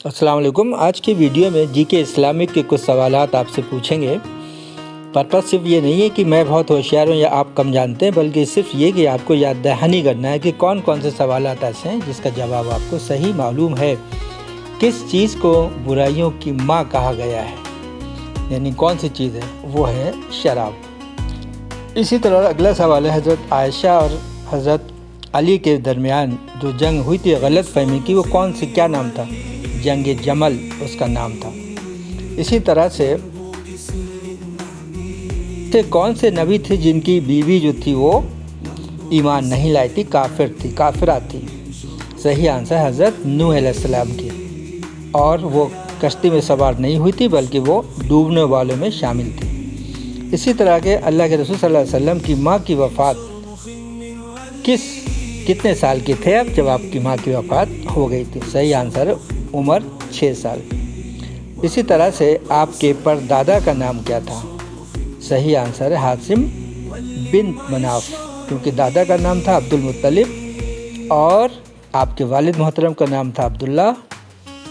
अस्सलाम वालेकुम। आज की वीडियो में जीके इस्लामिक के कुछ सवालात आपसे पूछेंगे। पर्पज़ सिर्फ ये नहीं है कि मैं बहुत होशियार हूँ या आप कम जानते हैं, बल्कि सिर्फ ये कि आपको याद दहानी करना है कि कौन कौन से सवालात ऐसे हैं जिसका जवाब आपको सही मालूम है। किस चीज़ को बुराइयों की माँ कहा गया है, यानी कौन सी चीज़ है, वो है शराब। इसी तरह अगला सवाल है, हज़रत आयशा और हज़रत अली के दरमियान जो जंग हुई थी गलत फहमी की, वो कौन सी, क्या नाम था? जंग जमल उसका नाम था। इसी तरह से कौन से नबी थे जिनकी बीवी जो थी वो ईमान नहीं लाई थी, काफिरा थी? सही आंसर हज़रत नूह अलैहिस्सलाम की, और वो कश्ती में सवार नहीं हुई थी बल्कि वो डूबने वालों में शामिल थी। इसी तरह के अल्लाह के रसूल सल्लल्लाहु अलैहि वसल्लम की माँ की वफ़ात कितने साल के थे अब जब आपकी माँ की वफ़ात हो गई थी? सही आंसर है उम्र 6 साल। इसी तरह से आपके परदादा का नाम क्या था? सही आंसर है हाशिम बिन मनाफ, क्योंकि दादा का नाम था अब्दुल मुत्तलिब और आपके वालिद मोहतरम का नाम था अब्दुल्ला,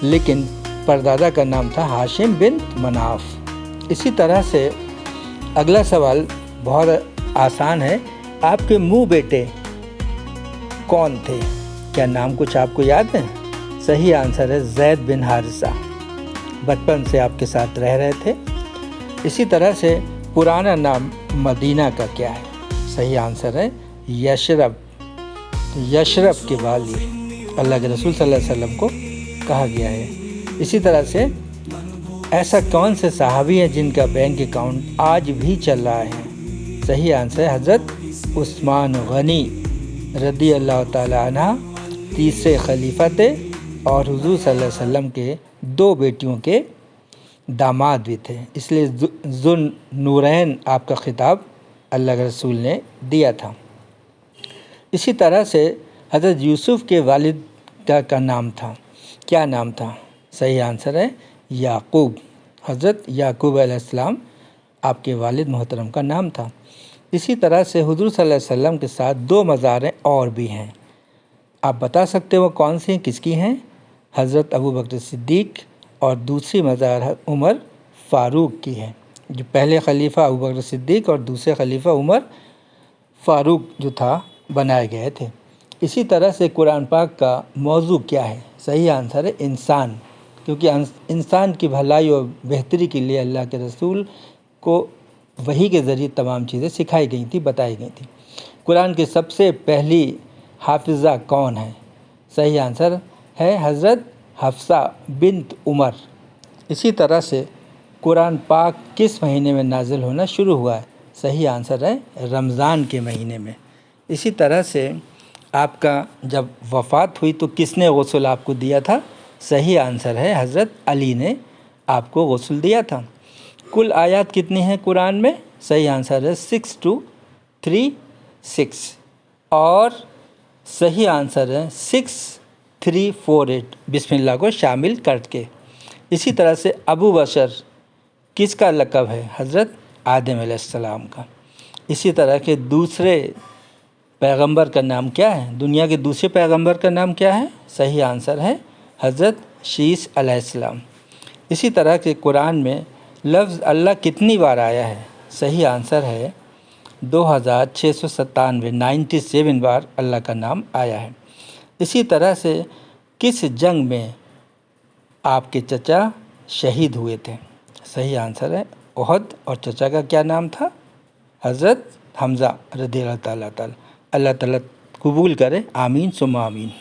लेकिन परदादा का नाम था हाशिम बिन मनाफ। इसी तरह से अगला सवाल बहुत आसान है, आपके मुँह बेटे कौन थे? क्या नाम कुछ आपको याद है? सही आंसर है ज़ैद बिन हारिसा, बचपन से आपके साथ रह रहे थे। इसी तरह से पुराना नाम मदीना का क्या है? सही आंसर है यशरब। यशरब के वाली अल्लाह के रसूल सल्लल्लाहु अलैहि वसल्लम को कहा गया है। इसी तरह से ऐसा कौन से सहाबी हैं जिनका बैंक अकाउंट आज भी चल रहा है? सही आंसर है हज़रत उस्मान गनी रदी अल्लाह ताला अन्हा, तीसरे खलीफा थे और हुज़ूर सल्लल्लाहु अलैहि वसल्लम के 2 बेटियों के दामाद भी थे, इसलिए ज़ुन नूरैन आपका खिताब अल्लाह के रसूल ने दिया था। इसी तरह से हज़रत यूसुफ़ के वालिद का नाम था, क्या नाम था? सही आंसर है याकूब। हज़रत याकूब अलैहिस्सलाम आपके वालिद मोहतरम का नाम था। इसी तरह से हुज़ूर सल्लल्लाहु अलैहि वसल्लम के साथ 2 मज़ारें और भी हैं, आप बता सकते हो वो कौन सी हैं, किसकी हैं? हज़रत अबू बकर सिद्दीक़ और दूसरी मज़ार उमर फ़ारूक की है। जो पहले खलीफा अबू बकर सिद्दीक़ और दूसरे खलीफा उमर फ़ारूक जो था बनाए गए थे। इसी तरह से कुरान पाक का मौजू क्या है? सही आंसर है इंसान, क्योंकि इंसान की भलाई और बेहतरी के लिए अल्लाह के रसूल को वही के ज़रिए तमाम चीज़ें सिखाई गई थी, बताई गई थी। कुरान की सबसे पहली हाफिज़ा कौन है? सही आंसर है हज़रत हफ्सा बिन्त उमर। इसी तरह से कुरान पाक किस महीने में नाजिल होना शुरू हुआ है? सही आंसर है रमज़ान के महीने में। इसी तरह से आपका जब वफ़ात हुई तो किसने गुस्ल आपको दिया था? सही आंसर है हज़रत अली ने आपको गुस्ल दिया था। कुल आयत कितनी हैं कुरान में? सही आंसर है 6236 और सही आंसर है 6348 बिस्मिल्लाह को शामिल करके। इसी तरह से अबू बशर किसका लक़ब है? हज़रत आदम अलैहिस्सलाम का। इसी तरह के दूसरे पैगंबर का नाम क्या है? दुनिया के दूसरे पैगंबर का नाम क्या है? सही आंसर है हज़रत शीस अलैहिस्सलाम। इसी तरह के कुरान में लफ्ज़ अल्लाह कितनी बार आया है? सही आंसर है 2697 बार अल्लाह का नाम आया है। इसी तरह से किस जंग में आपके चचा शहीद हुए थे? सही आंसर है उहद, और चचा का क्या नाम था? हज़रत हमज़ा रज़ियल्लाहु ताला। अल्लाह ताला कबूल करे, आमीन सुम्मा आमीन।